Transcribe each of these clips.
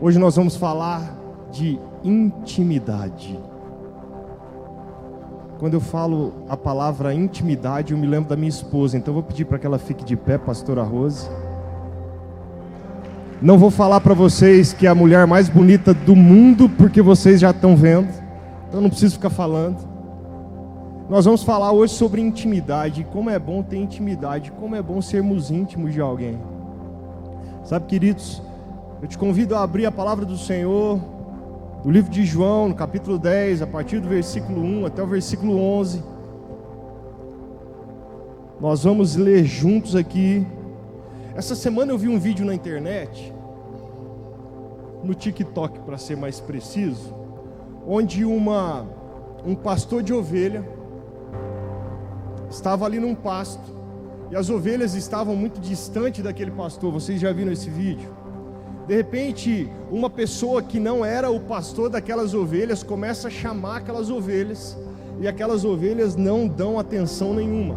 Hoje nós vamos falar de intimidade. Quando eu falo a palavra intimidade, eu me lembro da minha esposa. Então eu vou pedir para que ela fique de pé, pastora Rose. Não vou falar para vocês que é a mulher mais bonita do mundo, porque vocês já estão vendo. Então não preciso ficar falando. Nós vamos falar hoje sobre intimidade. Como é bom ter intimidade. Como é bom sermos íntimos de alguém. Sabe, queridos, eu te convido a abrir a palavra do Senhor no livro de João, no capítulo 10, a partir do versículo 1 até o versículo 11. Nós vamos ler juntos aqui. Essa semana eu vi um vídeo na internet, no TikTok para ser mais preciso, onde um pastor de ovelha estava ali num pasto, e as ovelhas estavam muito distante daquele pastor. Vocês já viram esse vídeo? De repente, uma pessoa que não era o pastor daquelas ovelhas começa a chamar aquelas ovelhas, e aquelas ovelhas não dão atenção nenhuma.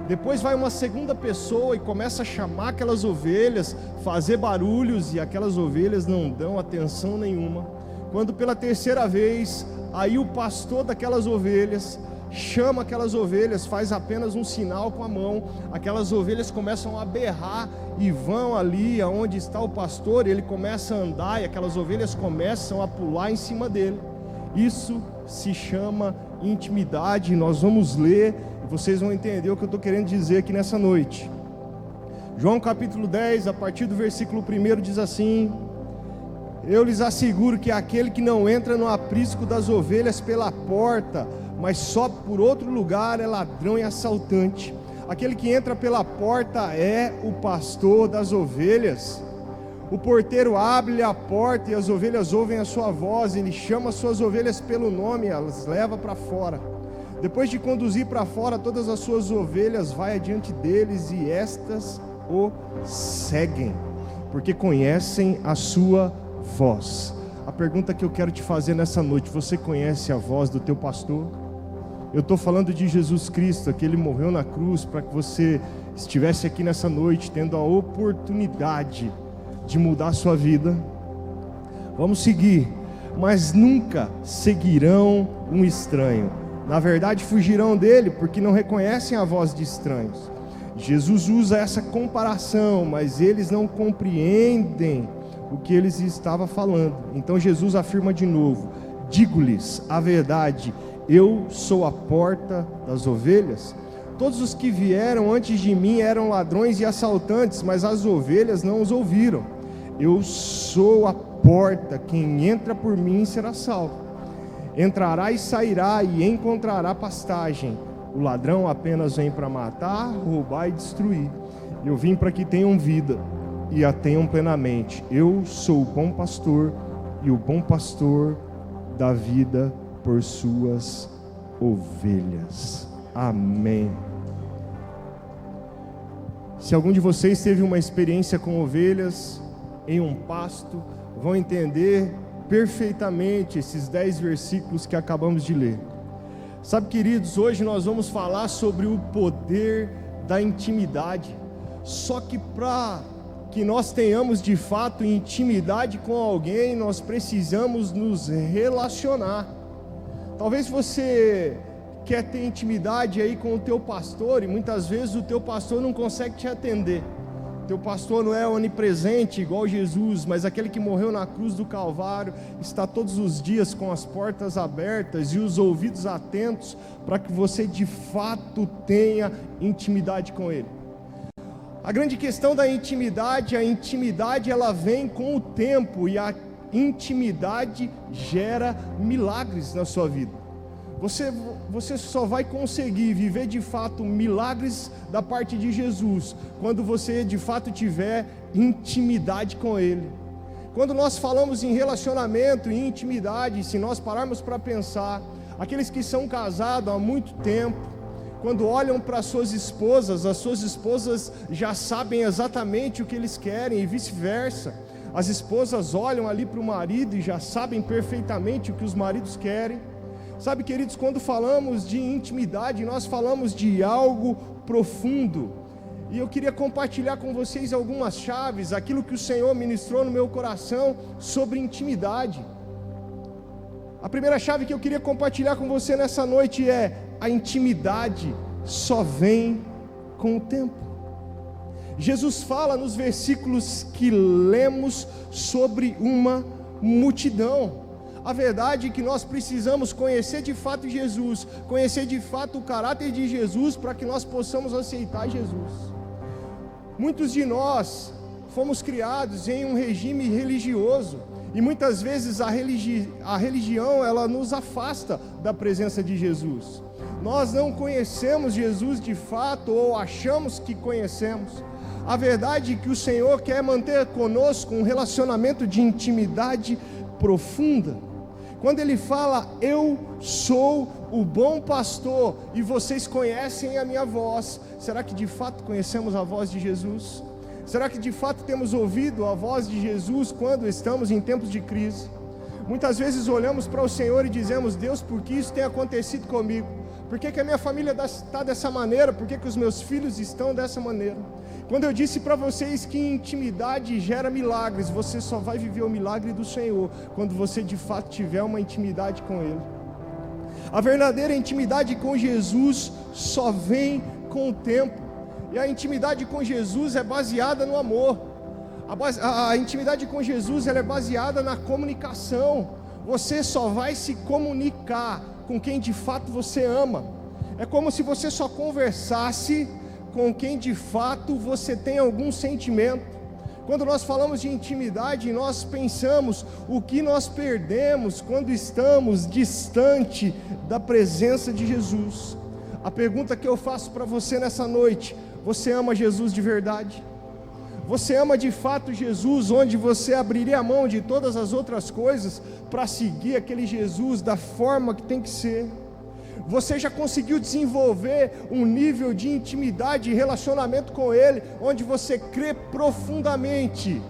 Depois vai uma segunda pessoa e começa a chamar aquelas ovelhas, fazer barulhos, e aquelas ovelhas não dão atenção nenhuma. Quando pela terceira vez, aí o pastor daquelas ovelhas chama aquelas ovelhas, faz apenas um sinal com a mão, aquelas ovelhas começam a berrar e vão ali aonde está o pastor, e ele começa a andar, e aquelas ovelhas começam a pular em cima dele. Isso se chama intimidade. Nós vamos ler e vocês vão entender o que eu estou querendo dizer aqui nessa noite. João capítulo 10, a partir do versículo 1 diz assim: eu lhes asseguro que aquele que não entra no aprisco das ovelhas pela porta, mas só por outro lugar, é ladrão e assaltante. Aquele que entra pela porta é o pastor das ovelhas. O porteiro abre-lhe a porta e as ovelhas ouvem a sua voz. Ele chama as suas ovelhas pelo nome e as leva para fora. Depois de conduzir para fora todas as suas ovelhas, vai adiante deles, e estas o seguem, porque conhecem a sua voz. A pergunta que eu quero te fazer nessa noite: você conhece a voz do teu pastor? Eu estou falando de Jesus Cristo, que Ele morreu na cruz para que você estivesse aqui nessa noite, tendo a oportunidade de mudar a sua vida. Vamos seguir, mas nunca seguirão um estranho. Na verdade, fugirão dele, porque não reconhecem a voz de estranhos. Jesus usa essa comparação, mas eles não compreendem o que eles estavam falando. Então Jesus afirma de novo: digo-lhes a verdade, eu sou a porta das ovelhas. Todos os que vieram antes de mim eram ladrões e assaltantes, mas as ovelhas não os ouviram. Eu sou a porta, quem entra por mim será salvo. Entrará e sairá e encontrará pastagem. O ladrão apenas vem para matar, roubar e destruir. Eu vim para que tenham vida e a tenham plenamente. Eu sou o bom pastor, e o bom pastor dá vida por suas ovelhas. Amém. Se algum de vocês teve uma experiência com ovelhas em um pasto, vão entender perfeitamente esses 10 versículos que acabamos de ler. Sabe, queridos, hoje nós vamos falar sobre o poder da intimidade. Só que para que nós tenhamos de fato intimidade com alguém, nós precisamos nos relacionar. Talvez você quer ter intimidade aí com o teu pastor, e muitas vezes o teu pastor não consegue te atender. Teu pastor não é onipresente igual Jesus, mas aquele que morreu na cruz do Calvário está todos os dias com as portas abertas e os ouvidos atentos para que você de fato tenha intimidade com ele. A grande questão da intimidade, a intimidade ela vem com o tempo, e a intimidade gera milagres na sua vida. Você só vai conseguir viver de fato milagres da parte de Jesus quando você de fato tiver intimidade com Ele. Quando nós falamos em relacionamento e intimidade, se nós pararmos para pensar, aqueles que são casados há muito tempo, quando olham para as suas esposas já sabem exatamente o que eles querem, e vice-versa. As esposas olham ali para o marido e já sabem perfeitamente o que os maridos querem. Sabe, queridos, quando falamos de intimidade, nós falamos de algo profundo. E eu queria compartilhar com vocês algumas chaves, aquilo que o Senhor ministrou no meu coração sobre intimidade. A primeira chave que eu queria compartilhar com você nessa noite é: a intimidade só vem com o tempo. Jesus fala nos versículos que lemos sobre uma multidão. A verdade é que nós precisamos conhecer de fato Jesus, conhecer de fato o caráter de Jesus, para que nós possamos aceitar Jesus. Muitos de nós fomos criados em um regime religioso, e muitas vezes a religião ela nos afasta da presença de Jesus. Nós não conhecemos Jesus de fato, ou achamos que conhecemos. A verdade é que o Senhor quer manter conosco um relacionamento de intimidade profunda. Quando Ele fala: eu sou o bom pastor e vocês conhecem a minha voz, será que de fato conhecemos a voz de Jesus? Será que de fato temos ouvido a voz de Jesus quando estamos em tempos de crise? Muitas vezes olhamos para o Senhor e dizemos: Deus, por que isso tem acontecido comigo? Por que a minha família está dessa maneira? Por que os meus filhos estão dessa maneira? Quando eu disse para vocês que intimidade gera milagres, você só vai viver o milagre do Senhor quando você de fato tiver uma intimidade com Ele. A verdadeira intimidade com Jesus só vem com o tempo. E a intimidade com Jesus é baseada no amor. A intimidade com Jesus ela é baseada na comunicação. Você só vai se comunicar com quem de fato você ama. É como se você só conversasse com quem de fato você tem algum sentimento. Quando nós falamos de intimidade, nós pensamos o que nós perdemos quando estamos distante da presença de Jesus. A pergunta que eu faço para você nessa noite: você ama Jesus de verdade? Você ama de fato Jesus, onde você abriria a mão de todas as outras coisas para seguir aquele Jesus da forma que tem que ser? Você já conseguiu desenvolver um nível de intimidade e relacionamento com Ele, onde você crê profundamente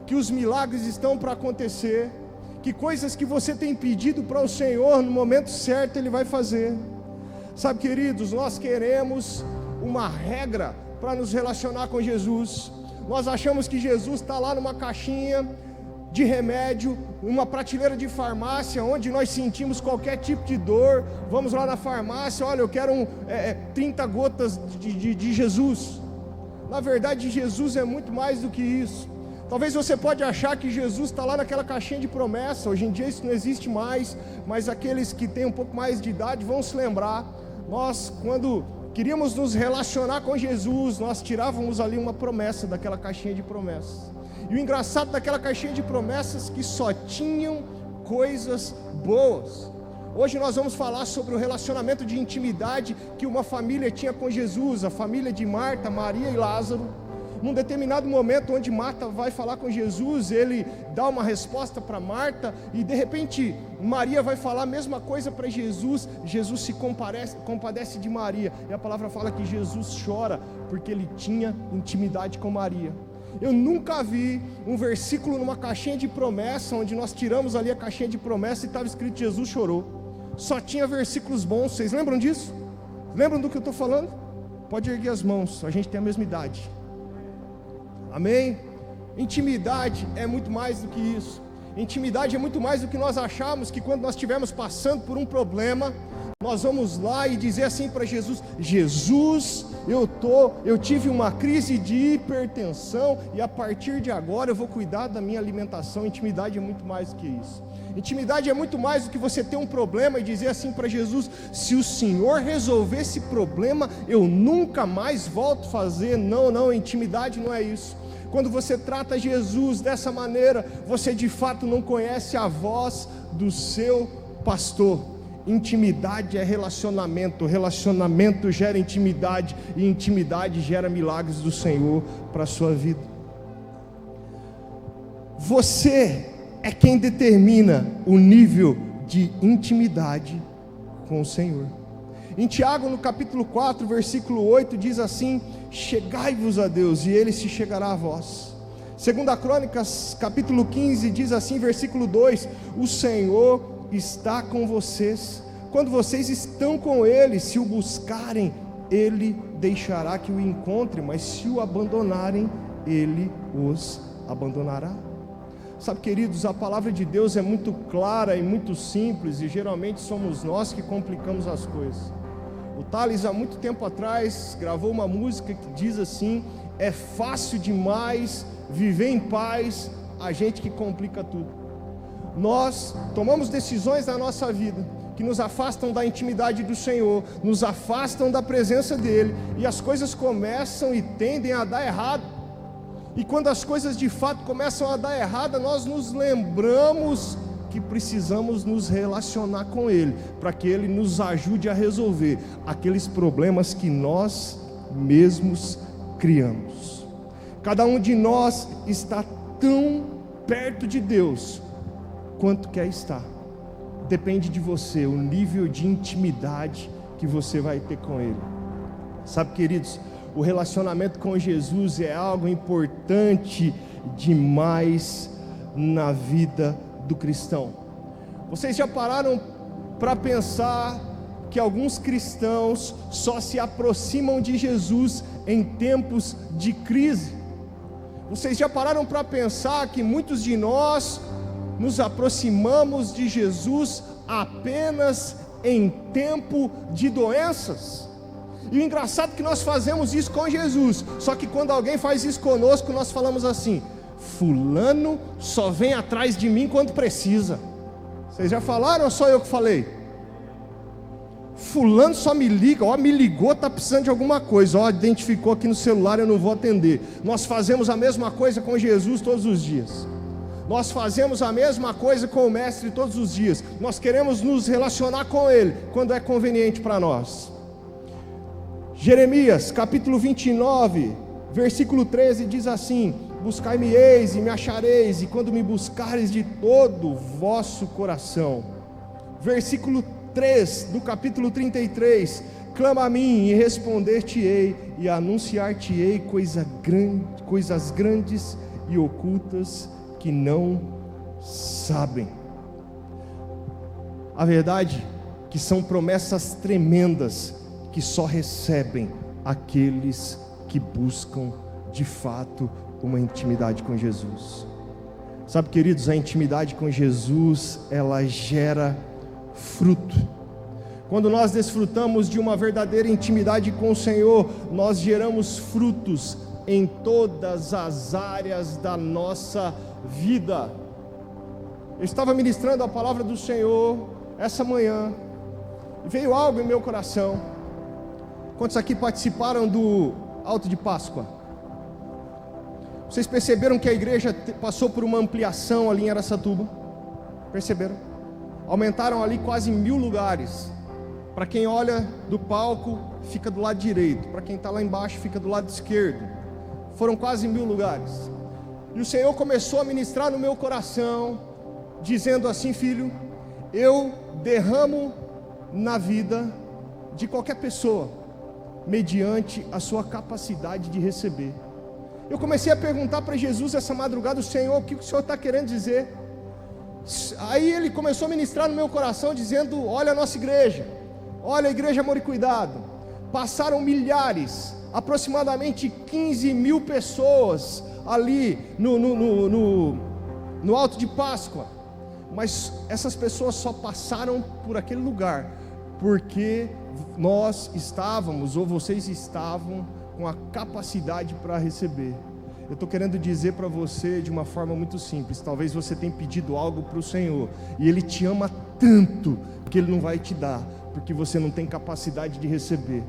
que os milagres estão para acontecer, que coisas que você tem pedido para o Senhor, no momento certo Ele vai fazer? Sabe, queridos, nós queremos uma regra para nos relacionar com Jesus. Nós achamos que Jesus está lá numa caixinha de remédio, uma prateleira de farmácia, onde nós sentimos qualquer tipo de dor. Vamos lá na farmácia: olha, eu quero 30 gotas de Jesus. Na verdade, Jesus é muito mais do que isso. Talvez você pode achar que Jesus está lá naquela caixinha de promessa. Hoje em dia isso não existe mais, mas aqueles que têm um pouco mais de idade vão se lembrar. Nós, quando queríamos nos relacionar com Jesus, nós tirávamos ali uma promessa daquela caixinha de promessas. E o engraçado daquela caixinha de promessas que só tinham coisas boas. Hoje nós vamos falar sobre o relacionamento de intimidade que uma família tinha com Jesus, a família de Marta, Maria e Lázaro. Num determinado momento onde Marta vai falar com Jesus, ele dá uma resposta para Marta, e de repente Maria vai falar a mesma coisa para Jesus. Jesus se compadece de Maria, e a palavra fala que Jesus chora, porque ele tinha intimidade com Maria. Eu nunca vi um versículo numa caixinha de promessa, onde nós tiramos ali a caixinha de promessa e estava escrito Jesus chorou. Só tinha versículos bons. Vocês lembram disso? Lembram do que eu estou falando? Pode erguer as mãos, a gente tem a mesma idade. Amém? Intimidade é muito mais do que isso. Intimidade é muito mais do que nós achamos, que quando nós estivermos passando por um problema, nós vamos lá e dizer assim para Jesus: Jesus, eu tive uma crise de hipertensão e a partir de agora eu vou cuidar da minha alimentação. Intimidade é muito mais do que isso. Intimidade é muito mais do que você ter um problema e dizer assim para Jesus: se o Senhor resolver esse problema, eu nunca mais volto a fazer. Não, intimidade não é isso. Quando você trata Jesus dessa maneira, você de fato não conhece a voz do seu pastor. Intimidade é relacionamento, relacionamento gera intimidade, e intimidade gera milagres do Senhor para a sua vida. Você é quem determina o nível de intimidade com o Senhor. Em Tiago, no capítulo 4, versículo 8, diz assim: chegai-vos a Deus, e Ele se chegará a vós. 2 Crônicas, capítulo 15, diz assim, versículo 2: o Senhor está com vocês, quando vocês estão com Ele, se o buscarem, Ele deixará que o encontre, mas se o abandonarem, ele os abandonará. Sabe, queridos, a palavra de Deus é muito clara e muito simples, e geralmente somos nós que complicamos as coisas. O Thales, há muito tempo atrás, gravou uma música que diz assim: é fácil demais viver em paz, a gente que complica tudo. Nós tomamos decisões na nossa vida que nos afastam da intimidade do Senhor, nos afastam da presença dEle, e as coisas começam e tendem a dar errado. E quando as coisas de fato começam a dar errado, nós nos lembramos que precisamos nos relacionar com Ele, para que Ele nos ajude a resolver aqueles problemas que nós mesmos criamos. Cada um de nós está tão perto de Deus quanto quer estar. Depende de você, o nível de intimidade que você vai ter com Ele. Sabe, queridos, o relacionamento com Jesus é algo importante demais na vida do cristão. Vocês já pararam para pensar que alguns cristãos só se aproximam de Jesus em tempos de crise? Vocês já pararam para pensar que muitos de nós nos aproximamos de Jesus apenas em tempo de doenças? E o engraçado é que nós fazemos isso com Jesus, só que quando alguém faz isso conosco, nós falamos assim: fulano só vem atrás de mim quando precisa. Vocês já falaram ou só eu que falei? Fulano só me liga, ó, me ligou, está precisando de alguma coisa, ó, identificou aqui no celular, eu não vou atender. Nós fazemos a mesma coisa com Jesus todos os dias. Nós fazemos a mesma coisa com o Mestre todos os dias. Nós queremos nos relacionar com Ele quando é conveniente para nós. Jeremias capítulo 29, versículo 13 diz assim: buscai-me-eis e me achareis, e quando me buscareis de todo o vosso coração. Versículo 3 do capítulo 33: clama a mim e responder-te-ei, e anunciar-te-ei coisas grandes e ocultas que não sabem. A verdade é que são promessas tremendas que só recebem aqueles que buscam de fato uma intimidade com Jesus. Sabe, queridos, a intimidade com Jesus, ela gera fruto. Quando nós desfrutamos de uma verdadeira intimidade com o Senhor, nós geramos frutos em todas as áreas da nossa vida. Eu estava ministrando a palavra do Senhor essa manhã, e veio algo em meu coração. Quantos aqui participaram do Alto de Páscoa? Vocês perceberam que a igreja passou por uma ampliação ali em Araçatuba? Perceberam? Aumentaram ali quase 1000 lugares. Para quem olha do palco, fica do lado direito. Para quem está lá embaixo, fica do lado esquerdo. Foram quase 1000 lugares. E o Senhor começou a ministrar no meu coração, dizendo assim: filho, eu derramo na vida de qualquer pessoa mediante a sua capacidade de receber. Eu comecei a perguntar para Jesus essa madrugada: Senhor, o que o Senhor está querendo dizer? Aí Ele começou a ministrar no meu coração, dizendo: olha a nossa igreja, olha a igreja Amor e Cuidado. Passaram milhares, aproximadamente 15.000 pessoas ali no Alto de Páscoa. Mas essas pessoas só passaram por aquele lugar porque nós estávamos, ou vocês estavam, com a capacidade para receber. Eu estou querendo dizer para você de uma forma muito simples: talvez você tenha pedido algo para o Senhor, e Ele te ama tanto que Ele não vai te dar, porque você não tem capacidade de receber.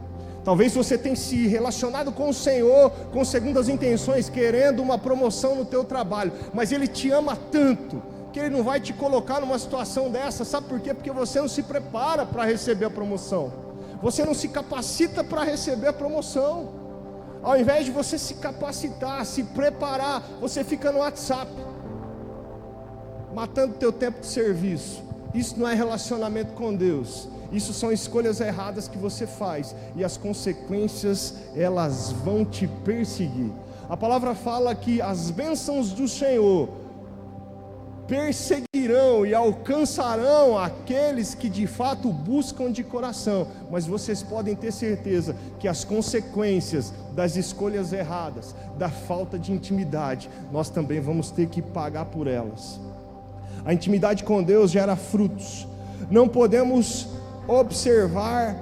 Talvez você tenha se relacionado com o Senhor com segundas intenções, querendo uma promoção no teu trabalho, mas Ele te ama tanto que Ele não vai te colocar numa situação dessa. Sabe por quê? Porque você não se prepara para receber a promoção, você não se capacita para receber a promoção. Ao invés de você se capacitar, se preparar, você fica no WhatsApp, matando teu tempo de serviço. Isso não é relacionamento com Deus. Isso são escolhas erradas que você faz, e as consequências, elas vão te perseguir. A palavra fala que as bênçãos do Senhor perseguirão e alcançarão aqueles que de fato buscam de coração, mas vocês podem ter certeza que as consequências das escolhas erradas, da falta de intimidade, nós também vamos ter que pagar por elas. A intimidade com Deus gera frutos. Não podemos observar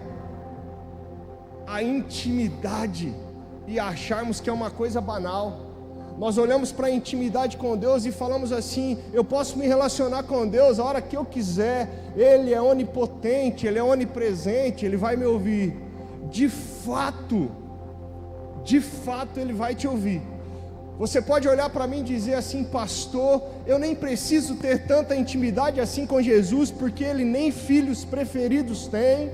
a intimidade e acharmos que é uma coisa banal. Nós olhamos para a intimidade com Deus e falamos assim: eu posso me relacionar com Deus a hora que eu quiser, Ele é onipotente, Ele é onipresente, Ele vai me ouvir. De fato Ele vai te ouvir. Você pode olhar para mim e dizer assim: pastor, eu nem preciso ter tanta intimidade assim com Jesus, porque Ele nem filhos preferidos tem.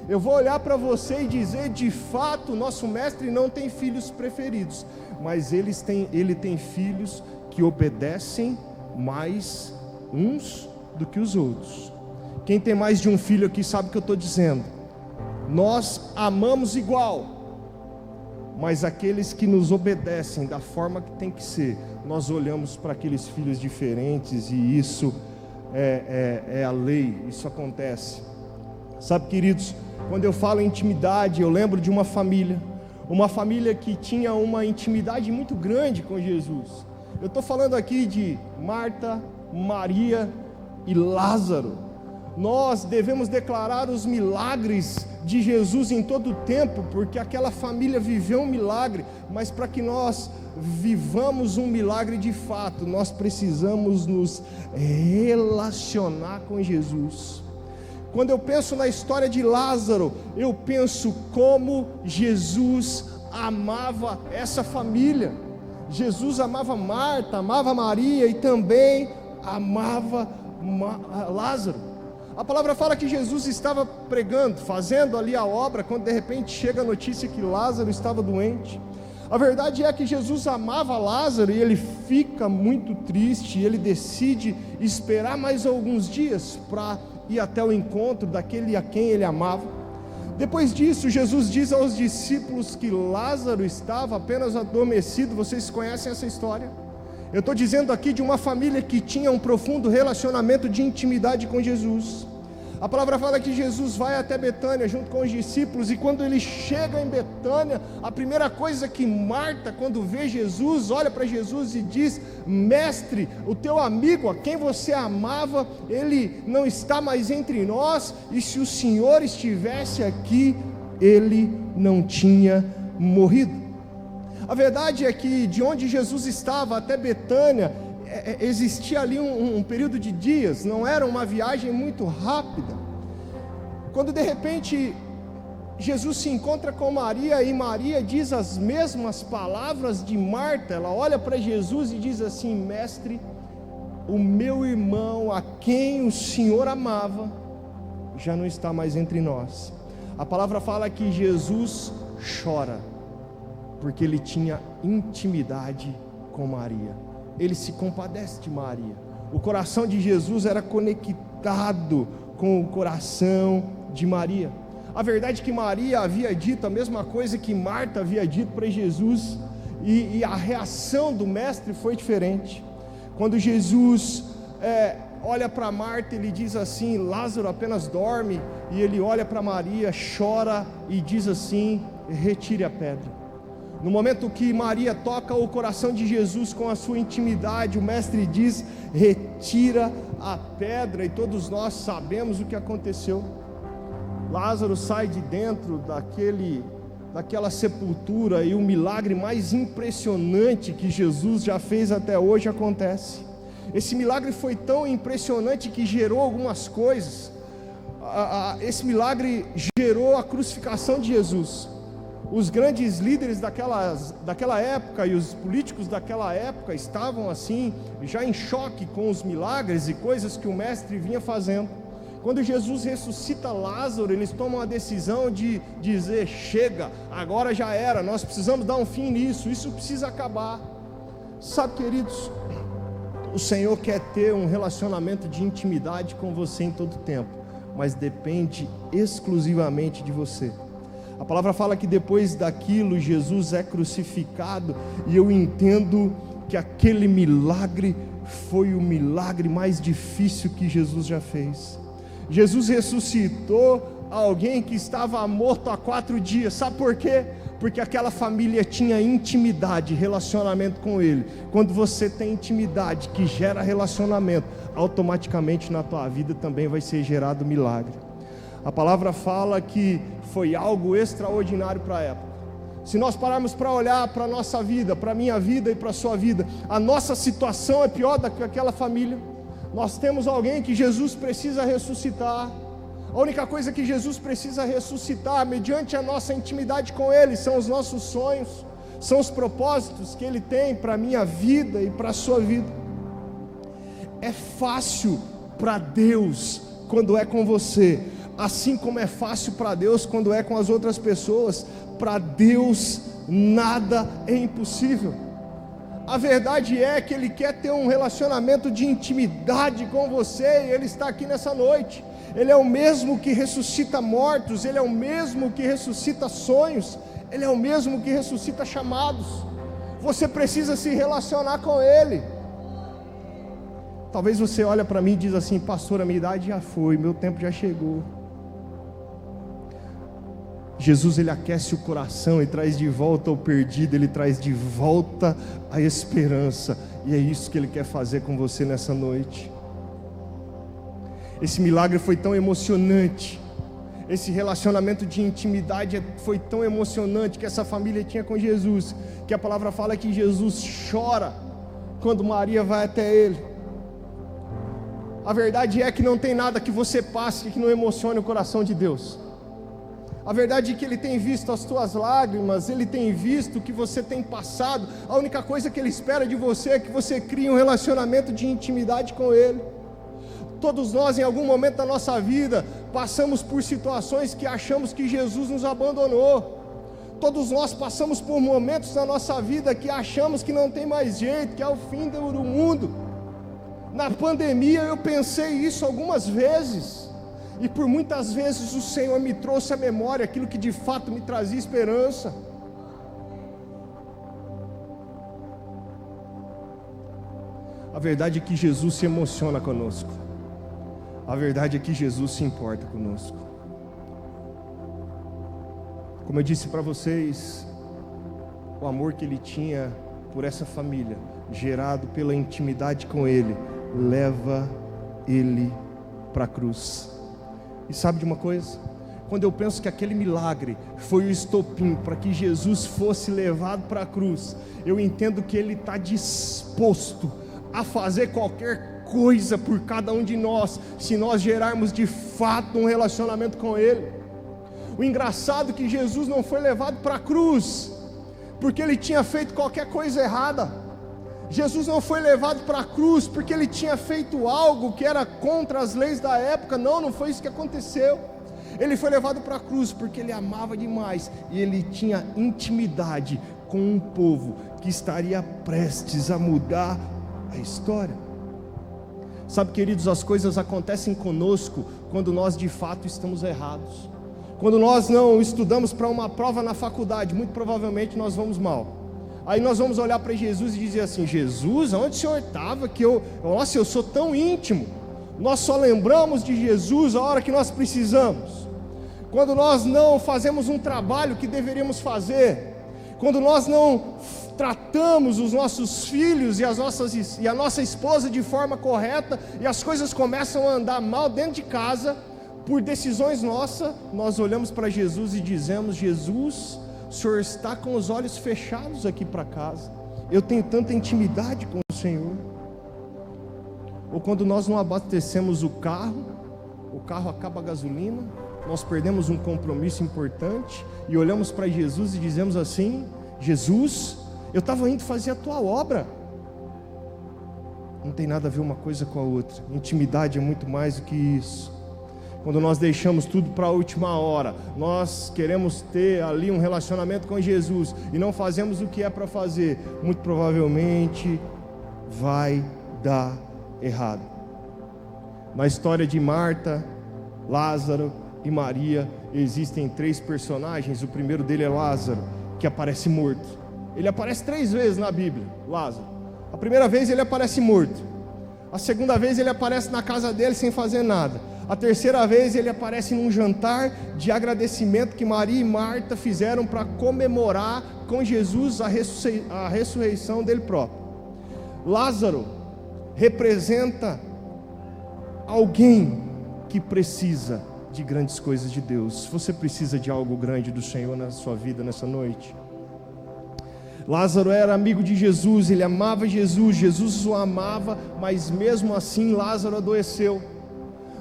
Eu vou olhar para você e dizer: de fato, nosso mestre não tem filhos preferidos, mas ele tem filhos que obedecem mais uns do que os outros. Quem tem mais de um filho aqui sabe o que eu estou dizendo. Nós amamos igual, mas aqueles que nos obedecem da forma que tem que ser, nós olhamos para aqueles filhos diferentes, e isso é a lei, isso acontece. Sabe, queridos, quando eu falo em intimidade, eu lembro de uma família que tinha uma intimidade muito grande com Jesus. Eu estou falando aqui de Marta, Maria e Lázaro. Nós devemos declarar os milagres de Jesus em todo o tempo, porque aquela família viveu um milagre, mas para que nós vivamos um milagre de fato, nós precisamos nos relacionar com Jesus. Quando eu penso na história de Lázaro, eu penso como Jesus amava essa família. Jesus amava Marta, amava Maria e também amava Lázaro. A palavra fala que Jesus estava pregando, fazendo ali a obra, quando de repente chega a notícia que Lázaro estava doente. A verdade é que Jesus amava Lázaro e ele fica muito triste, e ele decide esperar mais alguns dias para ir até o encontro daquele a quem ele amava. Depois disso, Jesus diz aos discípulos que Lázaro estava apenas adormecido. Vocês conhecem essa história? Eu estou dizendo aqui de uma família que tinha um profundo relacionamento de intimidade com Jesus. A palavra fala que Jesus vai até Betânia junto com os discípulos, e quando ele chega em Betânia, a primeira coisa que Marta, quando vê Jesus, olha para Jesus e diz: mestre, o teu amigo, a quem você amava, ele não está mais entre nós, e se o Senhor estivesse aqui, ele não tinha morrido. A verdade é que de onde Jesus estava até Betânia, existia ali um período de dias, não era uma viagem muito rápida. Quando de repente Jesus se encontra com Maria, e Maria diz as mesmas palavras de Marta, ela olha para Jesus e diz assim: mestre, o meu irmão, a quem o Senhor amava, já não está mais entre nós. A palavra fala que Jesus chora, porque ele tinha intimidade com Maria. Ele se compadece de Maria. O coração de Jesus era conectado com o coração de Maria. A verdade é que Maria havia dito a mesma coisa que Marta havia dito para Jesus, e a reação do mestre foi diferente. Quando Jesus olha para Marta, ele diz assim: Lázaro apenas dorme, e ele olha para Maria, chora e diz assim: retire a pedra. No momento que Maria toca o coração de Jesus com a sua intimidade, o mestre diz: retira a pedra, e todos nós sabemos o que aconteceu. Lázaro sai de dentro daquela sepultura, e o milagre mais impressionante que Jesus já fez até hoje acontece. Esse milagre foi tão impressionante que gerou algumas coisas. Esse milagre gerou a crucificação de Jesus. Os grandes líderes daquela época e os políticos daquela época estavam assim, já em choque com os milagres e coisas que o mestre vinha fazendo. Quando Jesus ressuscita Lázaro, eles tomam a decisão de dizer: chega, agora já era, nós precisamos dar um fim nisso, isso precisa acabar. Sabe, queridos, o Senhor quer ter um relacionamento de intimidade com você em todo tempo, mas depende exclusivamente de você. A palavra fala que depois daquilo Jesus é crucificado, e eu entendo que aquele milagre foi o milagre mais difícil que Jesus já fez. Jesus ressuscitou alguém que estava morto há 4 dias. Sabe por quê? Porque aquela família tinha intimidade, relacionamento com Ele. Quando você tem intimidade que gera relacionamento, automaticamente na tua vida também vai ser gerado milagre. A palavra fala que foi algo extraordinário para a época. Se nós pararmos para olhar para a nossa vida, para a minha vida e para a sua vida, a nossa situação é pior do que aquela família. Nós temos alguém que Jesus precisa ressuscitar. A única coisa que Jesus precisa ressuscitar, mediante a nossa intimidade com Ele, são os nossos sonhos, são os propósitos que Ele tem para a minha vida e para a sua vida. É fácil para Deus quando é com você, assim como é fácil para Deus quando é com as outras pessoas. Para Deus nada é impossível. A verdade é que Ele quer ter um relacionamento de intimidade com você, e Ele está aqui nessa noite. Ele é o mesmo que ressuscita mortos, Ele é o mesmo que ressuscita sonhos, Ele é o mesmo que ressuscita chamados. Você precisa se relacionar com Ele. Talvez você olhe para mim e diz assim: pastor, a minha idade já foi, meu tempo já chegou. Jesus, Ele aquece o coração e traz de volta o perdido, Ele traz de volta a esperança, e é isso que Ele quer fazer com você nessa noite. Esse milagre foi tão emocionante, esse relacionamento de intimidade foi tão emocionante que essa família tinha com Jesus, que a palavra fala que Jesus chora quando Maria vai até Ele. A verdade é que não tem nada que você passe que não emocione o coração de Deus. A verdade é que Ele tem visto as tuas lágrimas, Ele tem visto o que você tem passado. A única coisa que Ele espera de você é que você crie um relacionamento de intimidade com Ele. Todos nós, em algum momento da nossa vida, passamos por situações que achamos que Jesus nos abandonou. Todos nós passamos por momentos na nossa vida que achamos que não tem mais jeito, que é o fim do mundo. Na pandemia eu pensei isso algumas vezes, e por muitas vezes o Senhor me trouxe à memória aquilo que de fato me trazia esperança. A verdade é que Jesus se emociona conosco. A verdade é que Jesus se importa conosco. Como eu disse para vocês, o amor que Ele tinha por essa família, gerado pela intimidade com Ele, leva Ele para a cruz. E sabe de uma coisa? Quando eu penso que aquele milagre foi o estopim para que Jesus fosse levado para a cruz, eu entendo que Ele está disposto a fazer qualquer coisa por cada um de nós, se nós gerarmos de fato um relacionamento com Ele. O engraçado é que Jesus não foi levado para a cruz porque Ele tinha feito qualquer coisa errada. Jesus não foi levado para a cruz porque Ele tinha feito algo que era contra as leis da época. Não foi isso que aconteceu. Ele foi levado para a cruz porque Ele amava demais, e Ele tinha intimidade com um povo que estaria prestes a mudar a história. Sabe, queridos, as coisas acontecem conosco quando nós de fato estamos errados. Quando nós não estudamos para uma prova na faculdade, muito provavelmente nós vamos mal. Aí nós vamos olhar para Jesus e dizer assim: Jesus, onde o Senhor estava? Nossa, eu sou tão íntimo. Nós só lembramos de Jesus a hora que nós precisamos. Quando nós não fazemos um trabalho que deveríamos fazer, quando nós não tratamos os nossos filhos e a nossa esposa de forma correta, e as coisas começam a andar mal dentro de casa, por decisões nossas, nós olhamos para Jesus e dizemos: Jesus, o Senhor está com os olhos fechados aqui para casa, eu tenho tanta intimidade com o Senhor. Ou quando nós não abastecemos o carro acaba a gasolina, nós perdemos um compromisso importante, e olhamos para Jesus e dizemos assim: Jesus, eu estava indo fazer a tua obra. Não tem nada a ver uma coisa com a outra. Intimidade é muito mais do que isso. Quando nós deixamos tudo para a última hora, nós queremos ter ali um relacionamento com Jesus e não fazemos o que é para fazer, muito provavelmente vai dar errado. Na história de Marta, Lázaro e Maria, existem 3 personagens. O primeiro dele é Lázaro, que aparece morto. Ele aparece 3 vezes na Bíblia, Lázaro. A primeira vez ele aparece morto. A segunda vez ele aparece na casa dele sem fazer nada. A terceira vez ele aparece num jantar de agradecimento que Maria e Marta fizeram para comemorar com Jesus a ressurreição dele próprio. Lázaro representa alguém que precisa de grandes coisas de Deus. Você precisa de algo grande do Senhor na sua vida nessa noite? Lázaro era amigo de Jesus, ele amava Jesus, Jesus o amava, mas mesmo assim Lázaro adoeceu.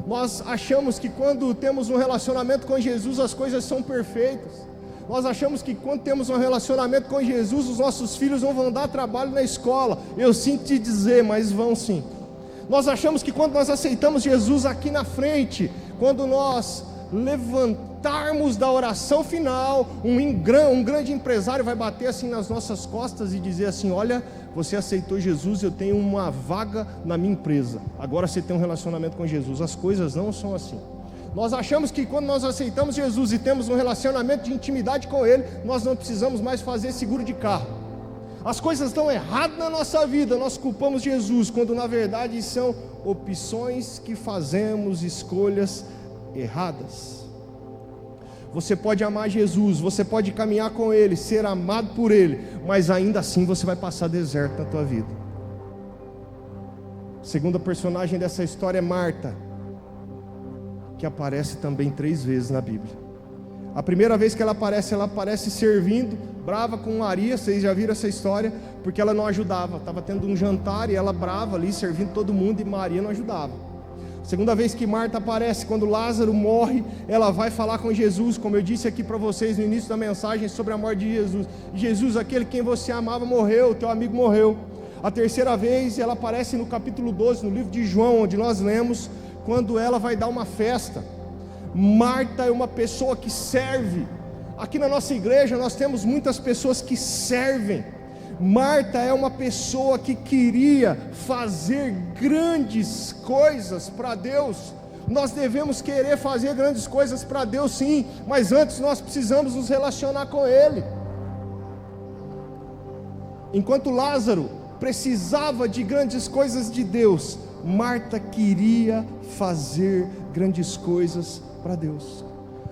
Nós achamos que quando temos um relacionamento com Jesus as coisas são perfeitas. Nós achamos que quando temos um relacionamento com Jesus os nossos filhos não vão dar trabalho na escola. Eu sinto te dizer, mas vão sim. Nós achamos que quando nós aceitamos Jesus aqui na frente, quando nós levantarmos da oração final, um grande empresário vai bater assim nas nossas costas e dizer assim: olha, você aceitou Jesus, eu tenho uma vaga na minha empresa, agora você tem um relacionamento com Jesus. As coisas não são assim. Nós achamos que quando nós aceitamos Jesus e temos um relacionamento de intimidade com Ele, nós não precisamos mais fazer seguro de carro. As coisas estão erradas na nossa vida, nós culpamos Jesus, quando na verdade são opções que fazemos, escolhas erradas. Você pode amar Jesus, você pode caminhar com Ele, ser amado por Ele, mas ainda assim você vai passar deserto na tua vida. A segunda personagem dessa história é Marta, que aparece também 3 vezes na Bíblia. A primeira vez que ela aparece servindo, brava com Maria. Vocês já viram essa história? Porque ela não ajudava, estava tendo um jantar e ela brava ali, servindo todo mundo, e Maria não ajudava. Segunda vez que Marta aparece, quando Lázaro morre, ela vai falar com Jesus, como eu disse aqui para vocês no início da mensagem sobre a morte de Jesus. Jesus, aquele quem você amava morreu, teu amigo morreu. A terceira vez ela aparece no capítulo 12, no livro de João, onde nós lemos, quando ela vai dar uma festa. Marta é uma pessoa que serve. Aqui na nossa igreja nós temos muitas pessoas que servem. Marta é uma pessoa que queria fazer grandes coisas para Deus. Nós devemos querer fazer grandes coisas para Deus sim, mas antes nós precisamos nos relacionar com Ele. Enquanto Lázaro precisava de grandes coisas de Deus, Marta queria fazer grandes coisas para Deus.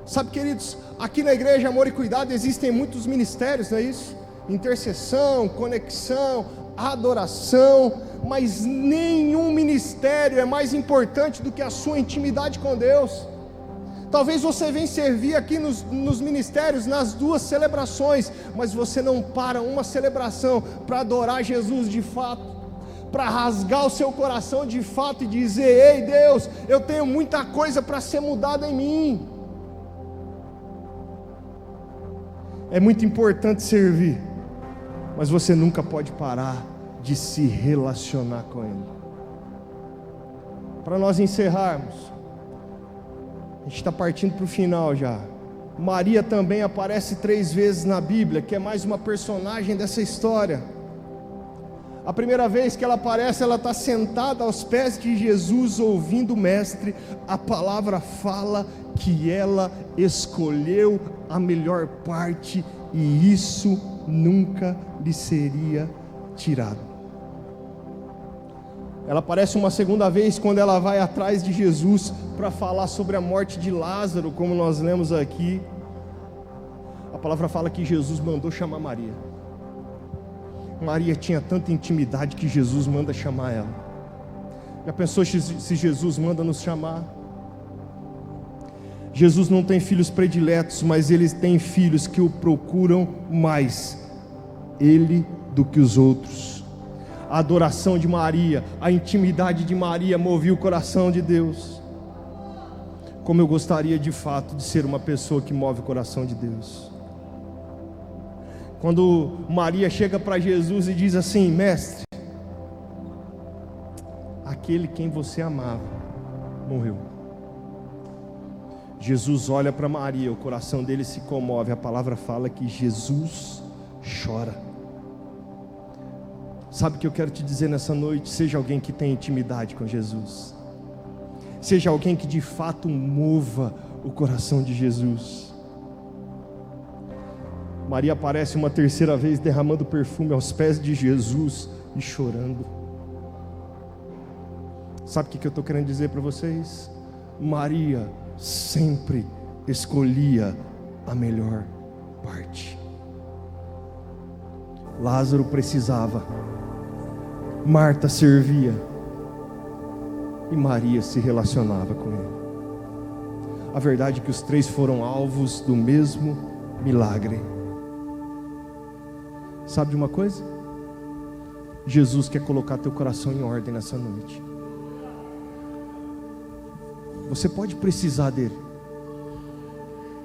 Sabe, queridos, aqui na igreja Amor e Cuidado existem muitos ministérios, não é isso? Intercessão, conexão, adoração, mas nenhum ministério é mais importante do que a sua intimidade com Deus. Talvez você venha servir aqui nos ministérios, nas 2 celebrações, mas você não para uma celebração para adorar Jesus de fato, para rasgar o seu coração de fato e dizer: ei Deus, eu tenho muita coisa para ser mudada em mim. É muito importante servir, mas você nunca pode parar de se relacionar com Ele. Para nós encerrarmos, a gente está partindo para o final já. Maria também aparece 3 vezes na Bíblia, que é mais uma personagem dessa história. A primeira vez que ela aparece, ela está sentada aos pés de Jesus, ouvindo o Mestre. A palavra fala que ela escolheu a melhor parte, e isso nunca lhe seria tirado. Ela aparece uma segunda vez quando ela vai atrás de Jesus para falar sobre a morte de Lázaro, como nós lemos aqui. A palavra fala que Jesus mandou chamar Maria. Maria tinha tanta intimidade que Jesus manda chamar ela. Já pensou se Jesus manda nos chamar? Jesus não tem filhos prediletos, mas Ele tem filhos que o procuram mais Ele do que os outros. A adoração de Maria, a intimidade de Maria movia o coração de Deus. Como eu gostaria de fato de ser uma pessoa que move o coração de Deus. Quando Maria chega para Jesus e diz assim: Mestre, aquele quem você amava morreu. Jesus olha para Maria, o coração dele se comove. A palavra fala que Jesus chora. Sabe o que eu quero te dizer nessa noite? Seja alguém que tem intimidade com Jesus. Seja alguém que de fato mova o coração de Jesus. Maria aparece uma terceira vez derramando perfume aos pés de Jesus e chorando. Sabe o que eu estou querendo dizer para vocês? Maria sempre escolhia a melhor parte. Lázaro precisava, Marta servia e Maria se relacionava com ele. A verdade é que os três foram alvos do mesmo milagre. Sabe de uma coisa? Jesus quer colocar teu coração em ordem nessa noite. Você pode precisar dele,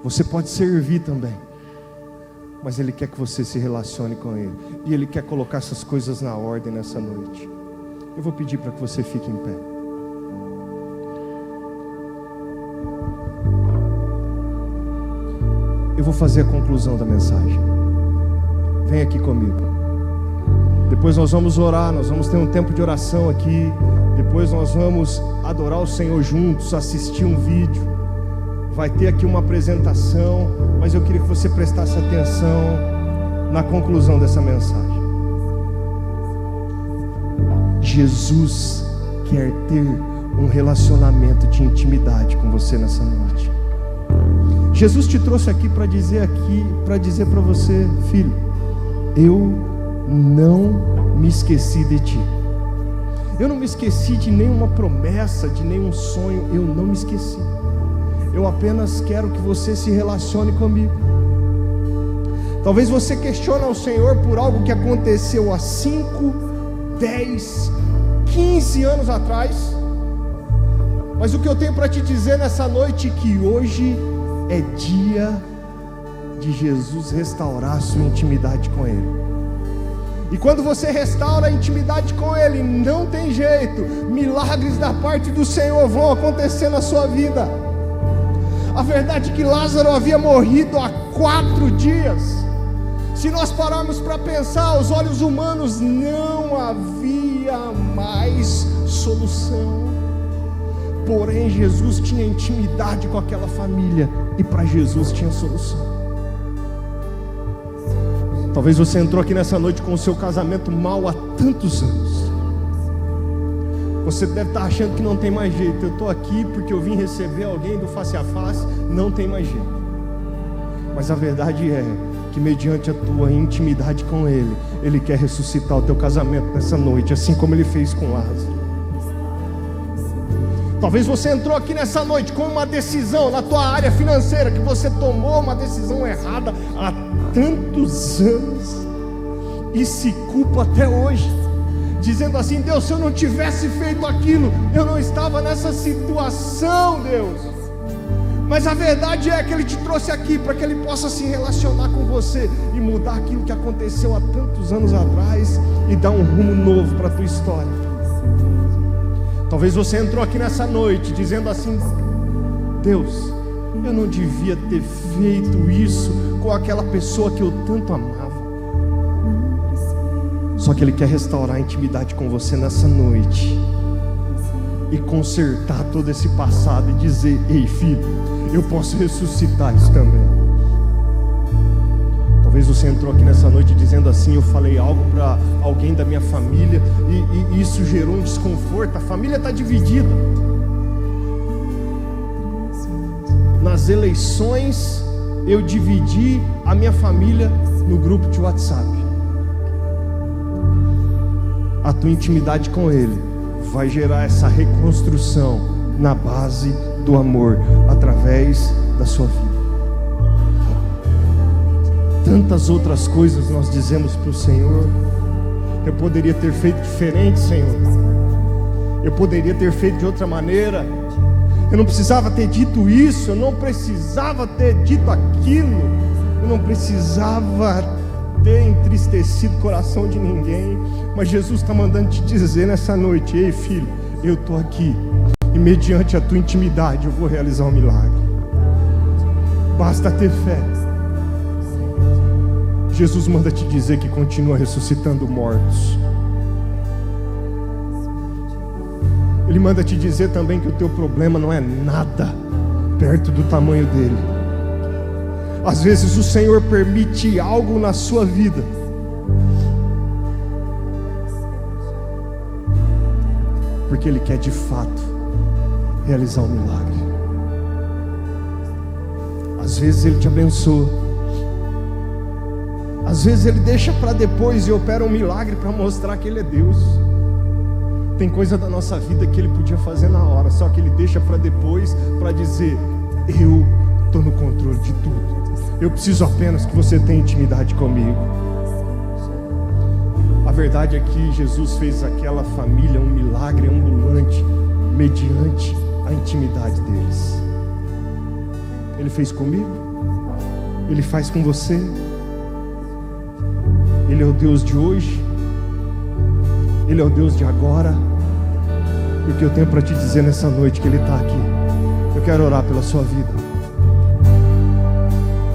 você pode servir também, mas ele quer que você se relacione com ele, e ele quer colocar essas coisas na ordem nessa noite. Eu vou pedir para que você fique em pé. Eu vou fazer a conclusão da mensagem. Vem aqui comigo. Depois nós vamos orar, nós vamos ter um tempo de oração aqui. Depois nós vamos adorar o Senhor juntos, assistir um vídeo. Vai ter aqui uma apresentação, mas eu queria que você prestasse atenção na conclusão dessa mensagem. Jesus quer ter um relacionamento de intimidade com você nessa noite. Jesus te trouxe aqui para dizer para você, filho, eu não me esqueci de ti. Eu não me esqueci de nenhuma promessa, de nenhum sonho. Eu não me esqueci. Eu apenas quero que você se relacione comigo. Talvez você questione ao Senhor por algo que aconteceu há 5, 10, 15 anos atrás. Mas o que eu tenho para te dizer nessa noite é que hoje é dia de Jesus restaurar a sua intimidade com Ele. E quando você restaura a intimidade com Ele, não tem jeito, milagres da parte do Senhor vão acontecer na sua vida. A verdade é que Lázaro havia morrido há 4 dias. Se nós pararmos para pensar, aos olhos humanos não havia mais solução. Porém, Jesus tinha intimidade com aquela família, e para Jesus tinha solução. Talvez você entrou aqui nessa noite com o seu casamento mal há tantos anos. Você deve estar achando que não tem mais jeito. Eu estou aqui porque eu vim receber alguém do face a face. Não tem mais jeito. Mas a verdade é que mediante a tua intimidade com Ele, Ele quer ressuscitar o teu casamento nessa noite, assim como Ele fez com Lázaro. Talvez você entrou aqui nessa noite com uma decisão na tua área financeira, que você tomou uma decisão errada há tantos anos e se culpa até hoje, dizendo assim: Deus, se eu não tivesse feito aquilo, eu não estava nessa situação, Deus. Mas a verdade é que Ele te trouxe aqui para que Ele possa se relacionar com você e mudar aquilo que aconteceu há tantos anos atrás e dar um rumo novo para a tua história. Talvez você entrou aqui nessa noite dizendo assim: Deus, eu não devia ter feito isso com aquela pessoa que eu tanto amava. Só que Ele quer restaurar a intimidade com você nessa noite e consertar todo esse passado e dizer: ei, filho, eu posso ressuscitar isso também. Talvez você entrou aqui nessa noite dizendo assim: eu falei algo para alguém da minha família e isso gerou um desconforto. A família está dividida. Nas eleições eu dividi a minha família no grupo de WhatsApp. A tua intimidade com Ele vai gerar essa reconstrução na base do amor, através da sua vida. Tantas outras coisas nós dizemos para o Senhor: eu poderia ter feito diferente, Senhor. Eu poderia ter feito de outra maneira. Eu não precisava ter dito isso. Eu não precisava ter dito aquilo. Eu não precisava ter entristecido o coração de ninguém. Mas Jesus está mandando te dizer nessa noite: ei, filho, eu estou aqui, e mediante a tua intimidade eu vou realizar um milagre. Basta ter fé. Jesus manda te dizer que continua ressuscitando mortos. Ele manda te dizer também que o teu problema não é nada perto do tamanho dele. Às vezes o Senhor permite algo na sua vida porque Ele quer de fato realizar um milagre. Às vezes Ele te abençoa, às vezes Ele deixa para depois e opera um milagre para mostrar que Ele é Deus. Tem coisa da nossa vida que Ele podia fazer na hora, só que Ele deixa para depois, para dizer: eu estou no controle de tudo. Eu preciso apenas que você tenha intimidade comigo. A verdade é que Jesus fez aquela família um milagre ambulante, mediante a intimidade deles. Ele fez comigo, Ele faz com você. Ele é o Deus de hoje, Ele é o Deus de agora. E o que eu tenho para te dizer nessa noite que Ele está aqui. Eu quero orar pela sua vida.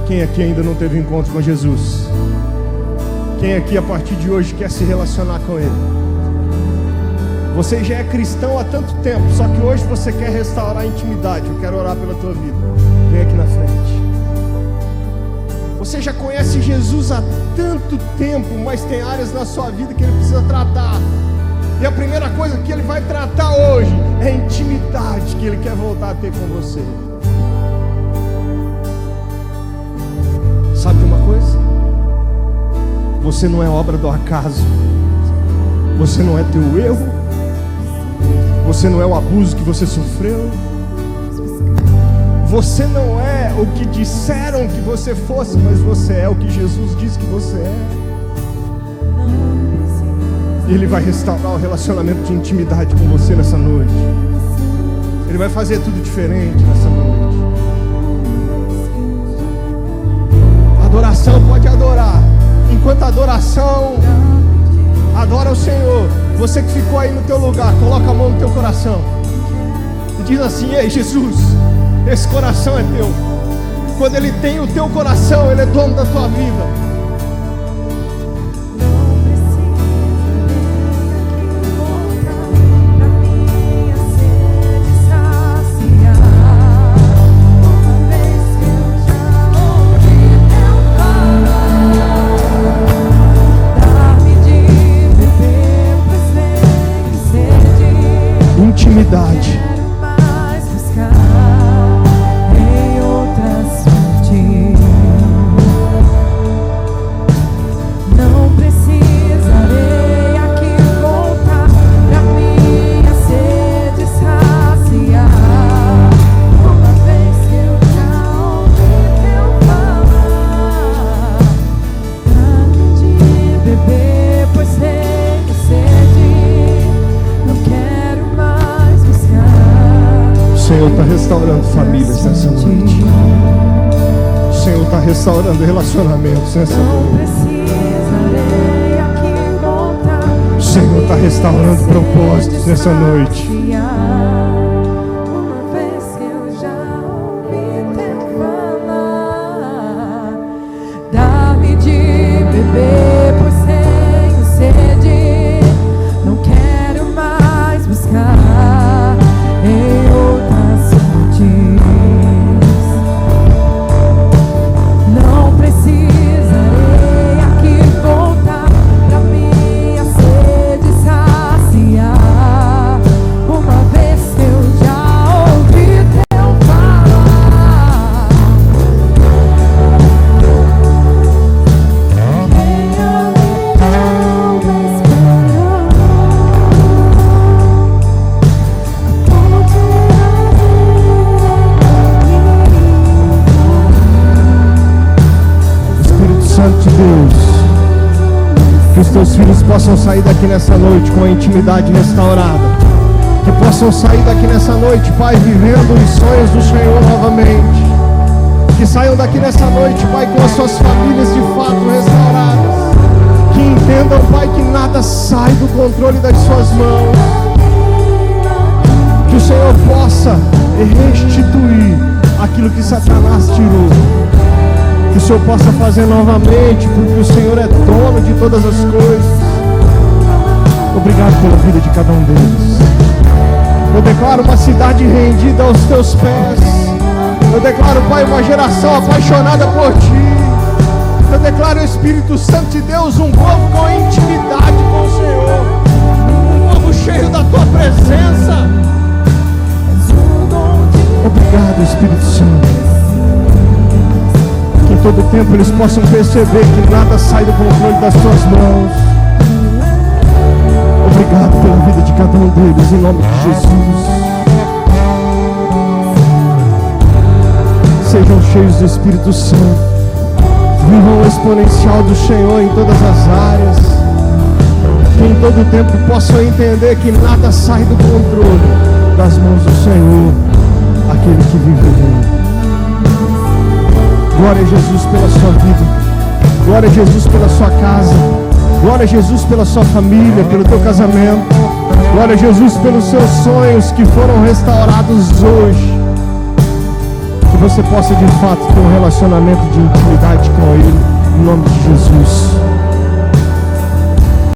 Quem aqui ainda não teve encontro com Jesus? Quem aqui a partir de hoje quer se relacionar com Ele? Você já é cristão há tanto tempo, só que hoje você quer restaurar a intimidade. Eu quero orar pela tua vida. Vem aqui na frente. Você já conhece Jesus há tanto tempo, mas tem áreas na sua vida que Ele precisa tratar. E a primeira coisa que Ele vai tratar hoje é a intimidade que Ele quer voltar a ter com você. Sabe uma coisa? Você não é obra do acaso. Você não é teu erro. Você não é o abuso que você sofreu. Você não é o que disseram que você fosse, mas você é o que Jesus disse que você é. E Ele vai restaurar o relacionamento de intimidade com você nessa noite. Ele vai fazer tudo diferente nessa noite. Adoração, pode adorar. Enquanto a adoração, adora o Senhor. Você que ficou aí no teu lugar, coloca a mão no teu coração e diz assim: ei Jesus, esse coração é teu. Quando Ele tem o teu coração, Ele é dono da tua vida. Intimidade. O Senhor está restaurando famílias nessa noite. O Senhor está restaurando relacionamentos nessa noite. O Senhor está restaurando propósitos nessa noite. Dá-me de beber, pois tenho sede. Não quero mais buscar em outras fontes. Não precisarei aqui voltar pra minha sede saciar. Uma vez que eu já ouvi teu falar. Minha alma esperou. Espírito Santo de Deus, que os teus filhos possam sair daqui nessa noite com a intimidade restaurada. Que possam sair daqui nessa noite, Pai, vivendo os sonhos do Senhor novamente. Que saiam daqui nessa noite, Pai, com as suas famílias de fato restauradas. Que entendam, Pai, que nada sai do controle das suas mãos. Que o Senhor possa restituir aquilo que Satanás tirou. Que o Senhor possa fazer novamente, porque o Senhor é dono de todas as coisas. Obrigado pela vida de cada um deles. Eu declaro uma cidade rendida aos teus pés. Eu declaro, Pai, uma geração apaixonada por Ti. Eu declaro, Espírito Santo de Deus, um povo com intimidade com o Senhor. Um povo cheio da tua presença. Obrigado, Espírito Santo. Que em todo tempo eles possam perceber que nada sai do controle das tuas mãos. Obrigado pela vida de cada um deles, em nome de Jesus. Sejam cheios do Espírito Santo. Vivam o exponencial do Senhor em todas as áreas. Que em todo tempo possam entender que nada sai do controle das mãos do Senhor, aquele que vive em Ele. Glória a Jesus pela sua vida. Glória a Jesus pela sua casa. Glória a Jesus pela sua família, pelo teu casamento. Glória a Jesus pelos seus sonhos que foram restaurados hoje. Que você possa de fato ter um relacionamento de intimidade com Ele, em nome de Jesus.